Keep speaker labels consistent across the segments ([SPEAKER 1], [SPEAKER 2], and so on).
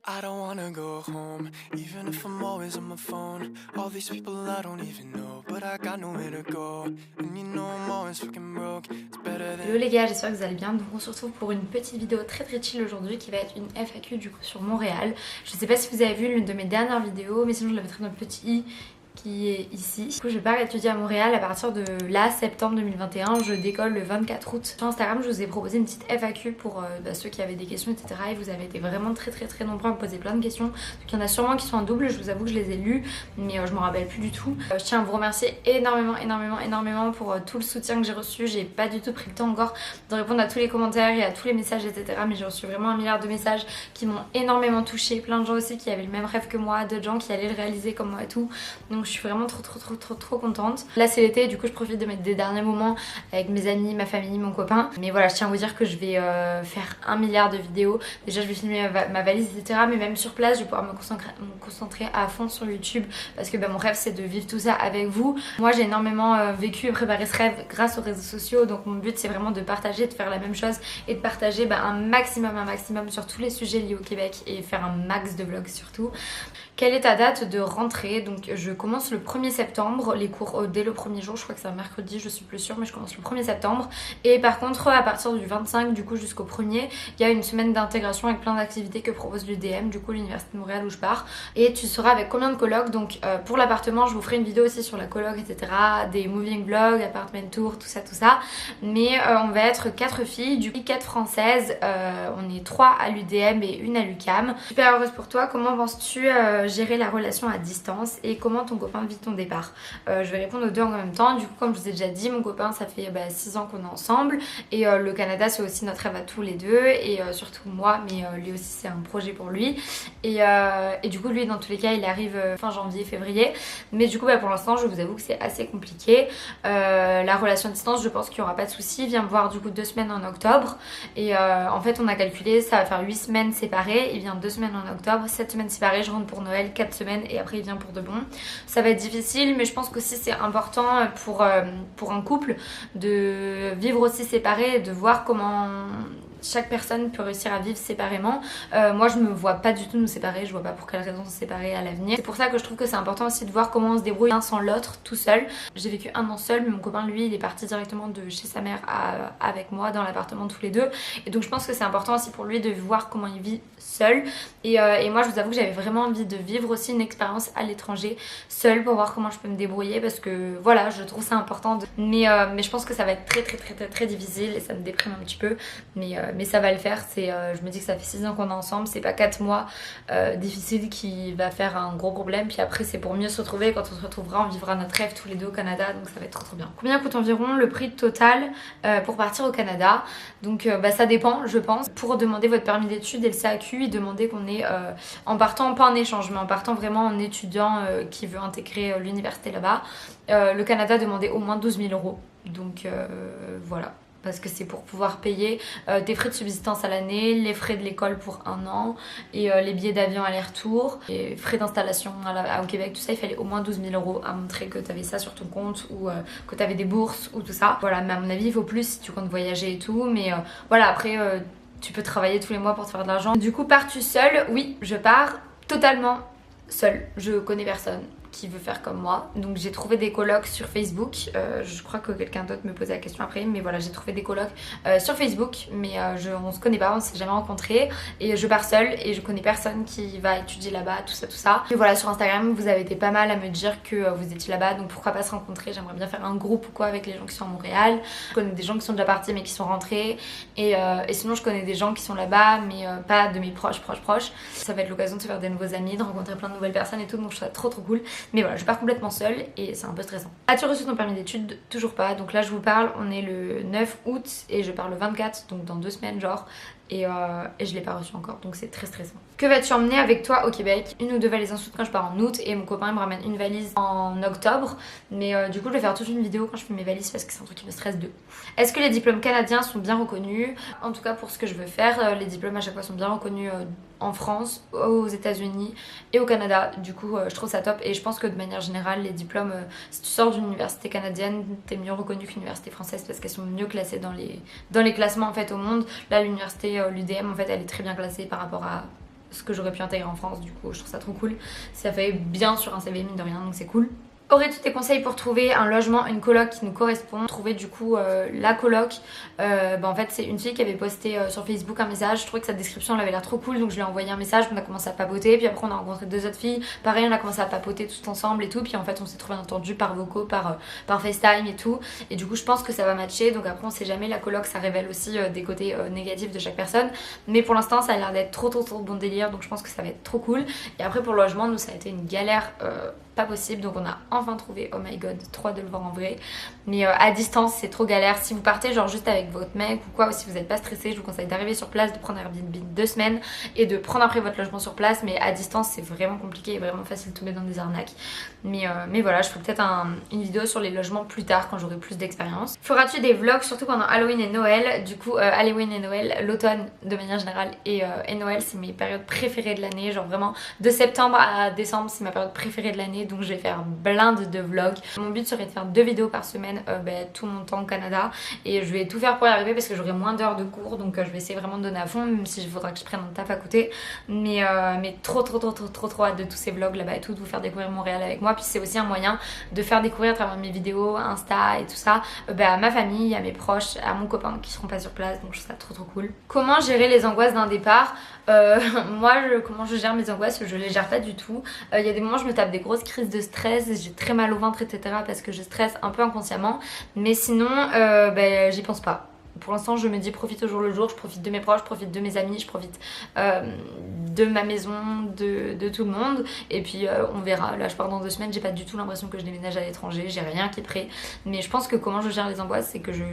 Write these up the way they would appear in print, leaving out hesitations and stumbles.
[SPEAKER 1] I don't wanna go home, even if I'm always on my phone. All these people I don't even know, but I got nowhere to go. And you know I'm always fucking broke. It's better than...
[SPEAKER 2] Hello les gars, j'espère que vous allez bien. Donc on se retrouve pour une petite vidéo très chill aujourd'hui qui va être une FAQ du coup sur Montréal. Je sais pas si vous avez vu l'une de mes dernières vidéos, mais sinon je la mettrai dans le petit i qui est ici. Du coup je pars étudier à Montréal à partir de là, septembre 2021. Je décolle le 24 août. Sur Instagram je vous ai proposé une petite FAQ pour ceux qui avaient des questions etc. Et vous avez été vraiment très nombreux à me poser plein de questions. Donc il y en a sûrement qui sont en double, je vous avoue que je les ai lues, mais je m'en rappelle plus du tout. Je tiens à vous remercier énormément pour tout le soutien que j'ai reçu. J'ai pas du tout pris le temps encore de répondre à tous les commentaires et à tous les messages etc. Mais j'ai reçu vraiment 1 milliard de messages qui m'ont énormément touchée. Plein de gens aussi qui avaient le même rêve que moi, d'autres gens qui allaient le réaliser comme moi et tout. Donc je suis vraiment trop contente. Là c'est l'été, du coup je profite de mettre des derniers moments avec mes amis, ma famille, mon copain. Mais voilà, je tiens à vous dire que je vais faire 1 milliard de vidéos. Déjà je vais filmer ma valise etc. Mais même sur place je vais pouvoir me concentrer à fond sur YouTube parce que mon rêve c'est de vivre tout ça avec vous. Moi j'ai énormément vécu et préparé ce rêve grâce aux réseaux sociaux. Donc mon but c'est vraiment de partager, de faire la même chose et de partager un maximum sur tous les sujets liés au Québec et faire un max de vlogs surtout. Quelle est ta date de rentrée? Donc je commence le 1er septembre, les cours dès le premier jour, je crois que c'est un mercredi, je suis plus sûre, mais je commence le 1er septembre. Et par contre à partir du 25 du coup jusqu'au 1er, il y a une semaine d'intégration avec plein d'activités que propose l'UDM, du coup l'Université de Montréal où je pars. Et tu seras avec combien de colocs? Donc pour l'appartement je vous ferai une vidéo aussi sur la coloc etc, des moving vlogs, apartment tour, tout ça. Mais on va être 4 filles, du coup 4 françaises, on est 3 à l'UDM et 1 à l'UQAM. Super heureuse pour toi, comment penses-tu gérer la relation à distance et comment ton copain vit ton départ? Je vais répondre aux deux en même temps. Du coup comme je vous ai déjà dit, mon copain ça fait 6 ans qu'on est ensemble et le Canada c'est aussi notre rêve à tous les deux et surtout moi, mais lui aussi c'est un projet pour lui et du coup lui dans tous les cas il arrive fin janvier, février, mais du coup pour l'instant je vous avoue que c'est assez compliqué. La relation à distance je pense qu'il n'y aura pas de souci. Il vient me voir du coup 2 semaines en octobre et en fait on a calculé ça va faire 8 semaines séparées. Il vient 2 semaines en octobre, 7 semaines séparées, je rentre pour Noël, 4 semaines et après il vient pour de bon. Ça va être difficile mais je pense qu'aussi c'est important pour un couple de vivre aussi séparés et de voir comment chaque personne peut réussir à vivre séparément. Moi je me vois pas du tout nous séparer, je vois pas pour quelle raison se séparer à l'avenir. C'est pour ça que je trouve que c'est important aussi de voir comment on se débrouille l'un sans l'autre tout seul. J'ai vécu 1 an seul mais mon copain lui il est parti directement de chez sa mère avec moi dans l'appartement tous les deux et donc je pense que c'est important aussi pour lui de voir comment il vit seul et moi je vous avoue que j'avais vraiment envie de vivre aussi une expérience à l'étranger seule pour voir comment je peux me débrouiller parce que voilà je trouve ça important mais je pense que ça va être très difficile et ça me déprime un petit peu mais ça va le faire. Je me dis que ça fait 6 ans qu'on est ensemble, c'est pas 4 mois difficiles qui va faire un gros problème puis après c'est pour mieux se retrouver. Quand on se retrouvera on vivra notre rêve tous les deux au Canada donc ça va être trop bien. Combien coûte environ le prix total pour partir au Canada? Donc ça dépend je pense. Pour demander votre permis d'études et le CAQ il demandait qu'on est en partant pas en échange mais en partant vraiment en étudiant qui veut intégrer l'université là-bas. Le Canada demandait au moins 12 000 €. Donc voilà, parce que c'est pour pouvoir payer tes frais de subsistance à l'année, les frais de l'école pour 1 an et les billets d'avion aller-retour et frais d'installation au Québec, tout ça il fallait au moins 12 000 € à montrer que tu avais ça sur ton compte ou que tu avais des bourses ou tout ça. Voilà, mais à mon avis il faut plus si tu comptes voyager et tout, mais voilà après tu peux travailler tous les mois pour te faire de l'argent. Du coup pars-tu seule? Oui, je pars totalement seule, je connais personne qui veut faire comme moi. Donc j'ai trouvé des colocs sur Facebook. Je crois que quelqu'un d'autre me posait la question après. Mais voilà, j'ai trouvé des colocs sur Facebook. Mais on se connaît pas, on s'est jamais rencontrés. Et je pars seule et je connais personne qui va étudier là-bas, tout ça. Et voilà, sur Instagram, vous avez été pas mal à me dire que vous étiez là-bas. Donc pourquoi pas se rencontrer? J'aimerais bien faire un groupe ou quoi avec les gens qui sont à Montréal. Je connais des gens qui sont déjà partis mais qui sont rentrés. Et sinon, je connais des gens qui sont là-bas mais pas de mes proches. Ça va être l'occasion de se faire des nouveaux amis, de rencontrer plein de nouvelles personnes et tout. Donc je trouve ça trop cool. Mais voilà, je pars complètement seule et c'est un peu stressant. As-tu reçu ton permis d'études? Toujours pas. Donc là je vous parle, on est le 9 août et je pars le 24, donc dans 2 semaines genre. Et je l'ai pas reçu encore, donc c'est très stressant. Que vas-tu emmener avec toi au Québec? 1 ou 2 valises ensuite quand je pars en août et mon copain il me ramène une valise en octobre. Mais du coup je vais faire toute une vidéo quand je fais mes valises parce que c'est un truc qui me stresse de. Est-ce que les diplômes canadiens sont bien reconnus? En tout cas pour ce que je veux faire, les diplômes à chaque fois sont bien reconnus en France, aux États-Unis et au Canada. Du coup je trouve ça top et je pense que de manière générale les diplômes, si tu sors d'une université canadienne t'es mieux reconnu qu'une université française parce qu'elles sont mieux classées dans les classements en fait au monde. Là l'université l'UDM en fait elle est très bien classée par rapport à ce que j'aurais pu intégrer en France. Du coup je trouve ça trop cool, ça fait bien sur un CV mine de rien, donc c'est cool. Aurais-tu des conseils pour trouver un logement, une coloc qui nous correspond? Trouver du coup la coloc, en fait c'est une fille qui avait posté sur Facebook un message, je trouvais que sa description elle avait l'air trop cool, donc je lui ai envoyé un message, on a commencé à papoter, puis après on a rencontré 2 autres filles, pareil on a commencé à papoter tous ensemble et tout, puis en fait on s'est trouvé entendu par vocaux, par FaceTime et tout, et du coup je pense que ça va matcher, donc après on sait jamais, la coloc ça révèle aussi des côtés négatifs de chaque personne, mais pour l'instant ça a l'air d'être trop bon délire, donc je pense que ça va être trop cool. Et après pour le logement, nous ça a été une galère pas possible, donc on a enfin trouvé, oh my god, trop de le voir en vrai, mais à distance c'est trop galère. Si vous partez genre juste avec votre mec ou quoi, ou si vous n'êtes pas stressé, je vous conseille d'arriver sur place, de prendre un Airbnb 2 semaines et de prendre après votre logement sur place, mais à distance c'est vraiment compliqué et vraiment facile de tomber dans des arnaques, mais voilà, je ferai peut-être une vidéo sur les logements plus tard quand j'aurai plus d'expérience. Feras-tu des vlogs surtout pendant Halloween et Noël? Du coup Halloween et Noël, l'automne de manière générale et Noël c'est mes périodes préférées de l'année, genre vraiment de septembre à décembre c'est ma période préférée de l'année, donc je vais faire plein de vlogs. Mon but serait de faire 2 vidéos par semaine tout mon temps au Canada, et je vais tout faire pour y arriver parce que j'aurai moins d'heures de cours, donc je vais essayer vraiment de donner à fond, même s'il faudra que je prenne un taf à côté, mais trop hâte de tous ces vlogs là-bas et tout, de vous faire découvrir Montréal avec moi. Puis c'est aussi un moyen de faire découvrir à travers mes vidéos Insta et tout ça à ma famille, à mes proches, à mon copain qui seront pas sur place, donc je trouve ça trop cool. Comment gérer les angoisses d'un départ? Moi comment je gère mes angoisses? Je les gère pas du tout. Il y a des moments où je me tape des grosses crises de stress, j'ai très mal au ventre etc parce que je stresse un peu inconsciemment, mais sinon j'y pense pas. Pour l'instant je me dis profite au jour le jour, je profite de mes proches, je profite de mes amis, je profite de ma maison, de tout le monde, et puis on verra. Là je pars dans 2 semaines, j'ai pas du tout l'impression que je déménage à l'étranger, j'ai rien qui est prêt, mais je pense que comment je gère les angoisses c'est que je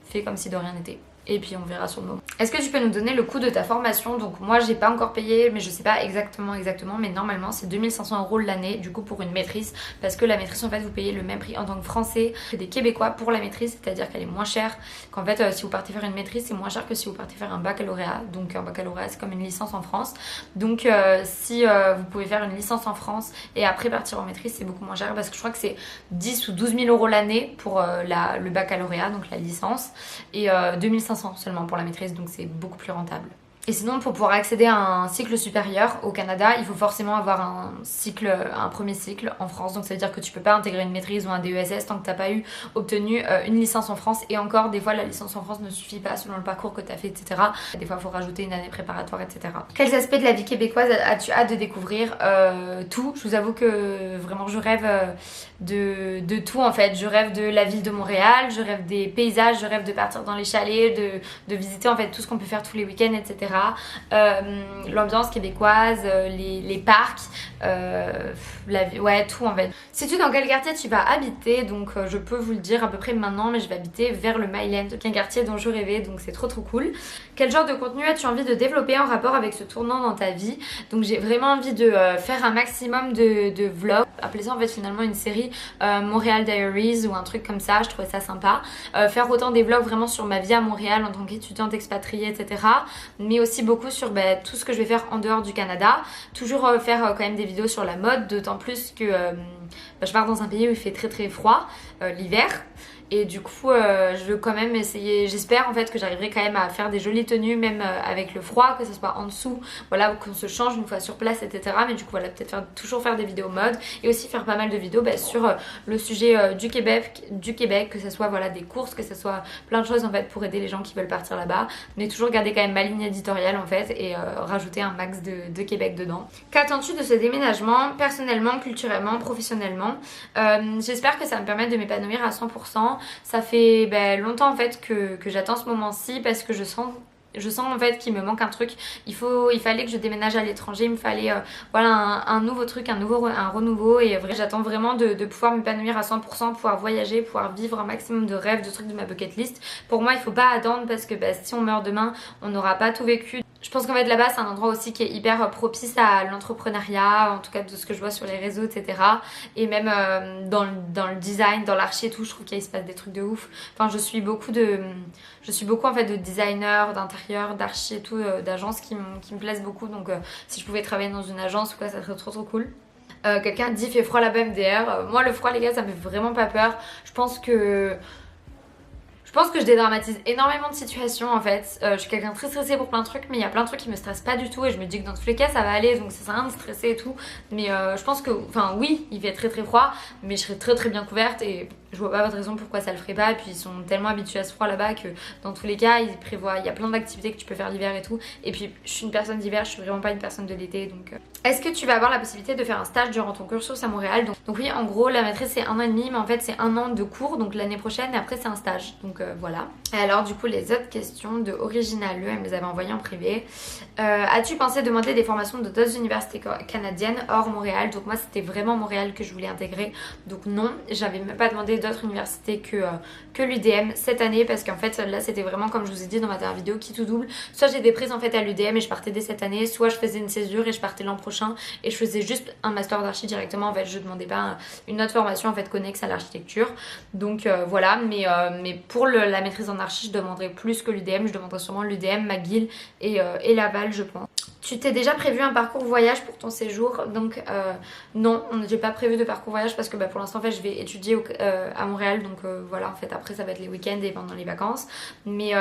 [SPEAKER 2] fais comme si de rien n'était. Et puis on verra sur le moment. Est-ce que tu peux nous donner le coût de ta formation? Donc moi j'ai pas encore payé, mais je sais pas exactement, mais normalement c'est 2500 € l'année du coup pour une maîtrise, parce que la maîtrise en fait vous payez le même prix en tant que français que des québécois pour la maîtrise, c'est-à-dire qu'elle est moins chère, qu'en fait si vous partez faire une maîtrise c'est moins cher que si vous partez faire un baccalauréat. Donc un baccalauréat c'est comme une licence en France, donc si vous pouvez faire une licence en France et après partir en maîtrise c'est beaucoup moins cher, parce que je crois que c'est 10 ou 12 000 € l'année pour le baccalauréat, donc la licence, et 2500 seulement pour la maîtrise, donc c'est beaucoup plus rentable. Et sinon pour pouvoir accéder à un cycle supérieur au Canada, il faut forcément avoir un premier cycle en France, donc ça veut dire que tu peux pas intégrer une maîtrise ou un DESS tant que t'as pas obtenu une licence en France, et encore des fois la licence en France ne suffit pas selon le parcours que t'as fait etc. Des fois il faut rajouter une année préparatoire etc. Quels aspects de la vie québécoise as-tu hâte de découvrir? Tout, je vous avoue que vraiment je rêve de tout en fait. Je rêve de la ville de Montréal, je rêve des paysages, je rêve de partir dans les chalets, de visiter en fait tout ce qu'on peut faire tous les week-ends etc. L'ambiance québécoise, les parcs, ouais tout en fait. Sais-tu dans quel quartier tu vas habiter? Donc je peux vous le dire à peu près maintenant, mais je vais habiter vers le Myland, qui est un quartier dont je rêvais, donc c'est trop cool. Quel genre de contenu as-tu envie de développer en rapport avec ce tournant dans ta vie? Donc j'ai vraiment envie de faire un maximum de vlogs, appeler ça en fait finalement une série Montréal Diaries ou un truc comme ça, je trouvais ça sympa. Faire autant des vlogs vraiment sur ma vie à Montréal en tant qu'étudiante expatriée etc, mais aussi beaucoup sur tout ce que je vais faire en dehors du Canada. Toujours faire quand même des vidéos sur la mode, d'autant plus que je pars dans un pays où il fait très froid l'hiver. Et du coup je veux quand même essayer, j'espère en fait que j'arriverai quand même à faire des jolies tenues même avec le froid, que ce soit en dessous, voilà, qu'on se change une fois sur place etc. Mais du coup voilà, peut-être toujours faire des vidéos mode, et aussi faire pas mal de vidéos sur le sujet du Québec, que ce soit voilà des courses, que ce soit plein de choses en fait pour aider les gens qui veulent partir là-bas, mais toujours garder quand même ma ligne éditoriale en fait, et rajouter un max de Québec dedans. Qu'attends-tu de ce déménagement personnellement, culturellement, professionnellement? J'espère que ça va me permettre de m'épanouir à 100%. Ça fait longtemps en fait que j'attends ce moment-ci, parce que je sens en fait qu'il me manque un truc. Il fallait que je déménage à l'étranger, il me fallait voilà un nouveau truc, un renouveau, et j'attends vraiment de pouvoir m'épanouir à 100%, pouvoir voyager, pouvoir vivre un maximum de rêves, de trucs de ma bucket list. Pour moi il faut pas attendre, parce que si on meurt demain on n'aura pas tout vécu. Je pense qu'en fait là-bas c'est un endroit aussi qui est hyper propice à l'entrepreneuriat, en tout cas de ce que je vois sur les réseaux etc. Et même dans le design, dans l'archi et tout, je trouve qu'il se passe des trucs de ouf. Enfin je suis beaucoup en fait de designers, d'intérieur, d'archi et tout, d'agences qui me plaisent beaucoup, donc si je pouvais travailler dans une agence ou quoi, ça serait trop cool. Quelqu'un dit fait froid là-bas MDR. Moi le froid les gars ça me fait vraiment pas peur. Je pense que Je pense que je dédramatise énormément de situations en fait. Je suis quelqu'un de très stressé pour plein de trucs, mais il y a plein de trucs qui me stressent pas du tout et je me dis que dans tous les cas ça va aller, donc ça sert à rien de stresser et tout. Mais je pense que, enfin oui, il fait très très froid, mais je serai très très bien couverte et je vois pas votre raison pourquoi ça le ferait pas. Et puis ils sont tellement habitués à ce froid là-bas que dans tous les cas ils prévoient, il y a plein d'activités que tu peux faire l'hiver et tout. Et puis je suis une personne d'hiver, je suis vraiment pas une personne de l'été, donc... Est-ce que tu vas avoir la possibilité de faire un stage durant ton cursus à Montréal? Donc oui, en gros la maîtrise c'est 1 an et demi, mais en fait c'est 1 an de cours, donc l'année prochaine et après c'est un stage, donc voilà. Et alors du coup les autres questions de Original, elle me les avait envoyées en privé. As-tu pensé demander des formations de d'autres universités canadiennes hors Montréal? Donc moi c'était vraiment Montréal que je voulais intégrer, donc non, j'avais même pas demandé d'autres universités que l'UDM cette année, parce qu'en fait là c'était vraiment comme je vous ai dit dans ma dernière vidéo qui tout double. Soit j'ai des prises en fait à l'UDM et je partais dès cette année, soit je faisais une césure et je partais l'an prochain et je faisais juste un master d'archi directement. En fait je demandais pas une autre formation en fait connexe à l'architecture, donc voilà. Mais pour la maîtrise en archi je demanderais plus que l'UDM, je demanderais sûrement l'UDM, McGill et Laval je pense. Tu t'es déjà prévu un parcours voyage pour ton séjour? Donc non, j'ai pas prévu de parcours voyage parce que pour l'instant en fait je vais étudier à Montréal, donc voilà, en fait après ça va être les week-ends et pendant les vacances, mais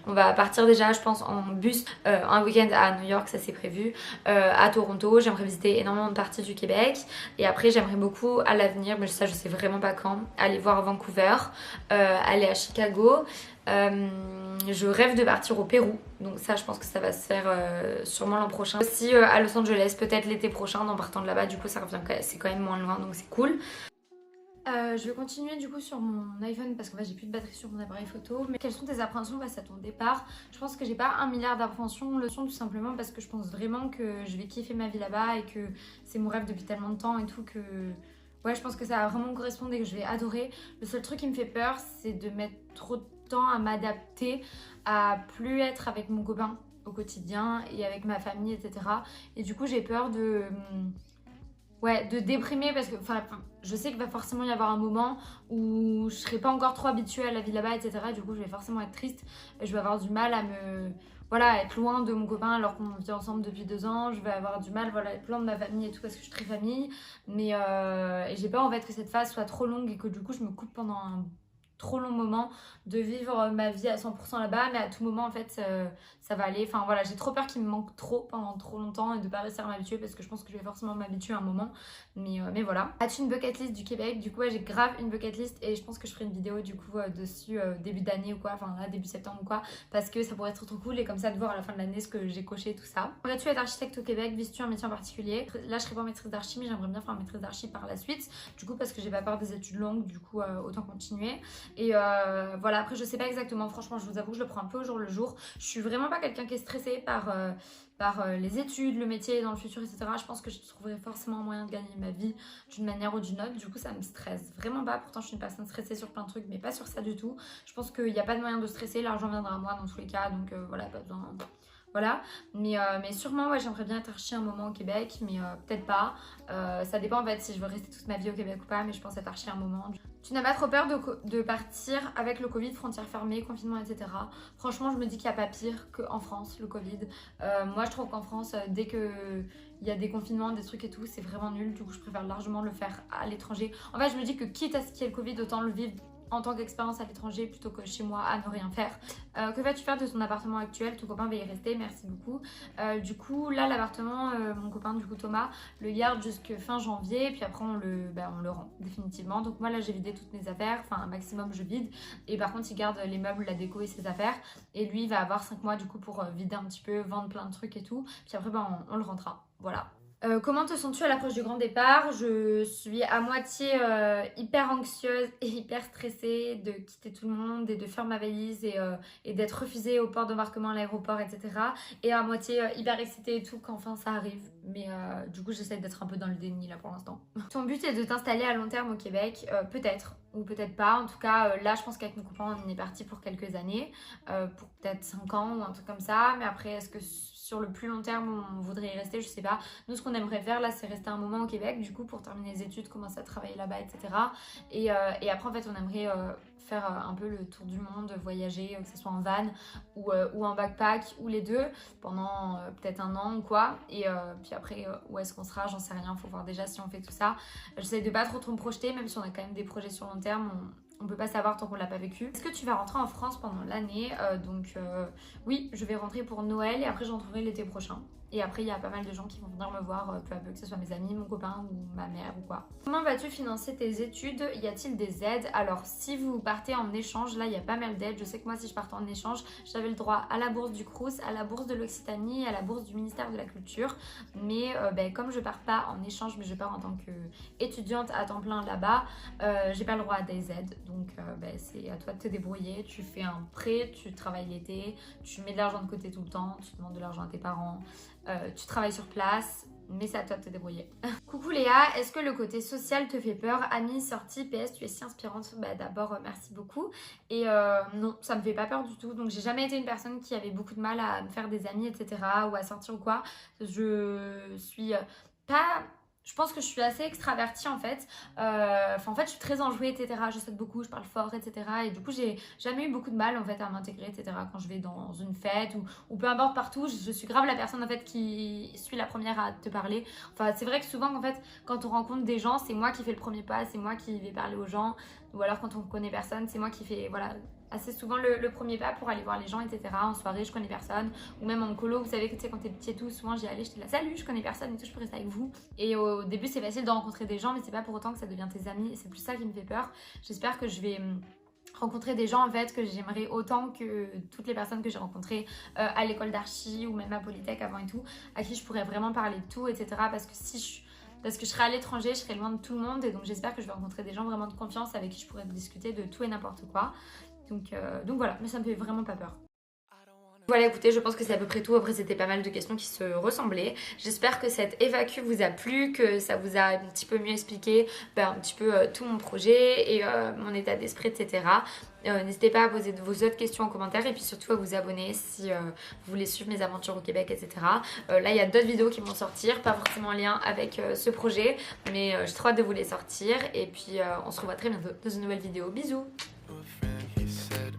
[SPEAKER 2] on va partir déjà je pense en bus un week-end à New York, ça c'est prévu, à Toronto, j'aimerais visiter énormément de parties du Québec et après j'aimerais beaucoup à l'avenir, mais ça je sais vraiment pas quand, aller voir Vancouver, aller à Chicago. Je rêve de partir au Pérou, donc ça je pense que ça va se faire sûrement l'an prochain. Aussi à Los Angeles, peut-être l'été prochain en partant de là-bas, du coup ça revient, c'est quand même moins loin, donc c'est cool. Je vais continuer du coup sur mon iPhone parce qu'en fait j'ai plus de batterie sur mon appareil photo. Mais quelles sont tes appréhensions face à ton départ? Je pense que j'ai pas 1 milliard d'appréhensions, le sont tout simplement parce que je pense vraiment que je vais kiffer ma vie là-bas et que c'est mon rêve depuis tellement de temps et tout que... Ouais, je pense que ça va vraiment me correspondre et que je vais adorer. Le seul truc qui me fait peur, c'est de mettre trop de temps à m'adapter, à plus être avec mon copain au quotidien et avec ma famille, etc. Et du coup, j'ai peur de... Ouais, de déprimer parce que je sais qu'il va forcément y avoir un moment où je serai pas encore trop habituée à la vie là-bas, etc. Du coup, je vais forcément être triste et je vais avoir du mal à me... Voilà, être loin de mon copain alors qu'on vit ensemble depuis 2 ans. Je vais avoir du mal, voilà, être loin de ma famille et tout parce que je suis très famille. Mais et j'ai peur en fait que cette phase soit trop longue et que du coup, je me coupe pendant un trop long moment de vivre ma vie à 100% là-bas, mais à tout moment en fait ça va aller. Enfin voilà, j'ai trop peur qu'il me manque trop pendant trop longtemps et de pas réussir à m'habituer parce que je pense que je vais forcément m'habituer à un moment, mais voilà. As-tu une bucket list du Québec? Du coup ouais, j'ai grave une bucket list et je pense que je ferai une vidéo du coup dessus début d'année ou quoi, enfin là début septembre ou quoi, parce que ça pourrait être trop cool et comme ça de voir à la fin de l'année ce que j'ai coché et tout ça. Aimerais-tu être architecte au Québec? Vises-tu un métier en particulier? Là je serai pas en maîtrise d'archi, mais j'aimerais bien faire une maîtrise d'archi par la suite, du coup parce que j'ai pas peur des études longues, du coup autant continuer. Et voilà, après je sais pas exactement, franchement je vous avoue que je le prends un peu au jour le jour. Je suis vraiment pas quelqu'un qui est stressé par les études, le métier dans le futur, etc. Je pense que je trouverai forcément un moyen de gagner ma vie d'une manière ou d'une autre. Du coup ça me stresse vraiment pas, pourtant je suis une personne stressée sur plein de trucs, mais pas sur ça du tout. Je pense qu'il n'y a pas de moyen de stresser, l'argent viendra à moi dans tous les cas, donc voilà, pas besoin... Voilà, mais sûrement ouais, j'aimerais bien être archi un moment au Québec, mais peut-être pas. Ça dépend en fait si je veux rester toute ma vie au Québec ou pas, mais je pense être archi un moment. Tu n'as pas trop peur de partir avec le Covid, frontières fermées, confinement, etc. Franchement, je me dis qu'il n'y a pas pire qu'en France, le Covid. Moi, je trouve qu'en France, dès qu'il y a des confinements, des trucs et tout, c'est vraiment nul. Du coup, je préfère largement le faire à l'étranger. En fait, je me dis que quitte à ce qu'il y ait le Covid, autant le vivre en tant qu'expérience à l'étranger plutôt que chez moi à ne rien faire. Que vas-tu faire de ton appartement actuel? Ton copain va y rester, merci beaucoup. Du coup là l'appartement, mon copain du coup Thomas le garde jusque fin janvier, puis après on le rend définitivement. Donc moi là j'ai vidé toutes mes affaires, enfin un maximum je vide, et par contre il garde les meubles, la déco et ses affaires, et lui il va avoir 5 mois du coup pour vider un petit peu, vendre plein de trucs et tout, puis après on le rendra, voilà. Comment te sens-tu à l'approche du grand départ? Je suis à moitié hyper anxieuse et hyper stressée de quitter tout le monde et de faire ma valise et d'être refusée au port d'embarquement à l'aéroport, etc. Et à moitié hyper excitée et tout quand enfin ça arrive. Mais du coup j'essaie d'être un peu dans le déni là pour l'instant. Ton but est de t'installer à long terme au Québec? Peut-être ou peut-être pas. En tout cas là je pense qu'avec mon copain on est parti pour quelques années, pour peut-être 5 ans ou un truc comme ça. Mais après est-ce que sur le plus long terme on voudrait y rester, je sais pas. Nous ce qu'on aimerait faire là c'est rester un moment au Québec du coup pour terminer les études, commencer à travailler là-bas, etc. Et après en fait on aimerait faire un peu le tour du monde, voyager, que ce soit en van ou en backpack ou les deux pendant peut-être 1 an ou quoi. Et puis après où est-ce qu'on sera, j'en sais rien, faut voir déjà si on fait tout ça. J'essaie de pas trop me projeter, même si on a quand même des projets sur long terme. On peut pas savoir tant qu'on l'a pas vécu. Est-ce que tu vas rentrer en France pendant l'année? Oui, je vais rentrer pour Noël et après je rentrerai l'été prochain. Et après il y a pas mal de gens qui vont venir me voir, peu à peu, que ce soit mes amis, mon copain ou ma mère ou quoi. Comment vas-tu financer tes études? Y a-t-il des aides? Alors si vous partez en échange, là il y a pas mal d'aides. Je sais que moi si je partais en échange, j'avais le droit à la bourse du Crous, à la bourse de l'Occitanie, à la bourse du ministère de la Culture. Mais comme je pars pas en échange, mais je pars en tant qu'étudiante à temps plein là-bas, j'ai pas le droit à des aides. Donc c'est à toi de te débrouiller. Tu fais un prêt, tu travailles l'été, tu mets de l'argent de côté tout le temps, tu demandes de l'argent à tes parents, tu travailles sur place, mais c'est à toi de te débrouiller. Coucou Léa, est-ce que le côté social te fait peur? Amie, sortie, PS, tu es si inspirante. D'abord, merci beaucoup. Et non, ça me fait pas peur du tout. Donc j'ai jamais été une personne qui avait beaucoup de mal à me faire des amis, etc. ou à sortir ou quoi. Je suis pas... Je pense que je suis assez extravertie en fait. En fait, je suis très enjouée, etc. Je saute beaucoup, je parle fort, etc. Et du coup, j'ai jamais eu beaucoup de mal en fait à m'intégrer, etc. Quand je vais dans une fête ou peu importe partout, je suis grave la personne en fait qui suis la première à te parler. Enfin, c'est vrai que souvent en fait, quand on rencontre des gens, c'est moi qui fais le premier pas, c'est moi qui vais parler aux gens. Ou alors quand on connaît personne, c'est moi qui fais assez souvent le premier pas pour aller voir les gens, etc. En soirée, je connais personne. Ou même en colo, vous savez que tu sais, quand t'es petit et tout, souvent j'y allais, j'étais là, salut, je connais personne et tout, je peux rester avec vous. Et au début, c'est facile de rencontrer des gens, mais c'est pas pour autant que ça devient tes amis. Et c'est plus ça qui me fait peur. J'espère que je vais rencontrer des gens en fait que j'aimerais autant que toutes les personnes que j'ai rencontrées à l'école d'archi ou même à Polytech avant et tout, à qui je pourrais vraiment parler de tout, etc. Parce que je serai à l'étranger, je serai loin de tout le monde et donc j'espère que je vais rencontrer des gens vraiment de confiance avec qui je pourrais discuter de tout et n'importe quoi. Donc voilà, mais ça me fait vraiment pas peur. Voilà, écoutez, je pense que c'est à peu près tout. Après, c'était pas mal de questions qui se ressemblaient. J'espère que cette FAQ vous a plu, que ça vous a un petit peu mieux expliqué un petit peu tout mon projet et mon état d'esprit, etc. N'hésitez pas à poser vos autres questions en commentaire et puis surtout à vous abonner si vous voulez suivre mes aventures au Québec, etc. Là, il y a d'autres vidéos qui vont sortir, pas forcément en lien avec ce projet, mais j'ai trop hâte de vous les sortir. Et puis, on se revoit très bientôt dans une nouvelle vidéo. Bisous!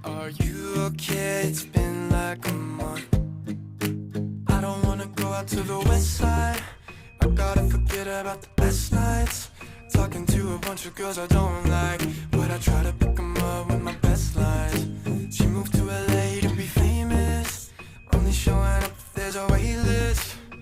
[SPEAKER 1] Are you okay? It's been like a month. I don't wanna go out to the west side. I gotta forget about the best nights. Talking to a bunch of girls I don't like, but I try to pick 'em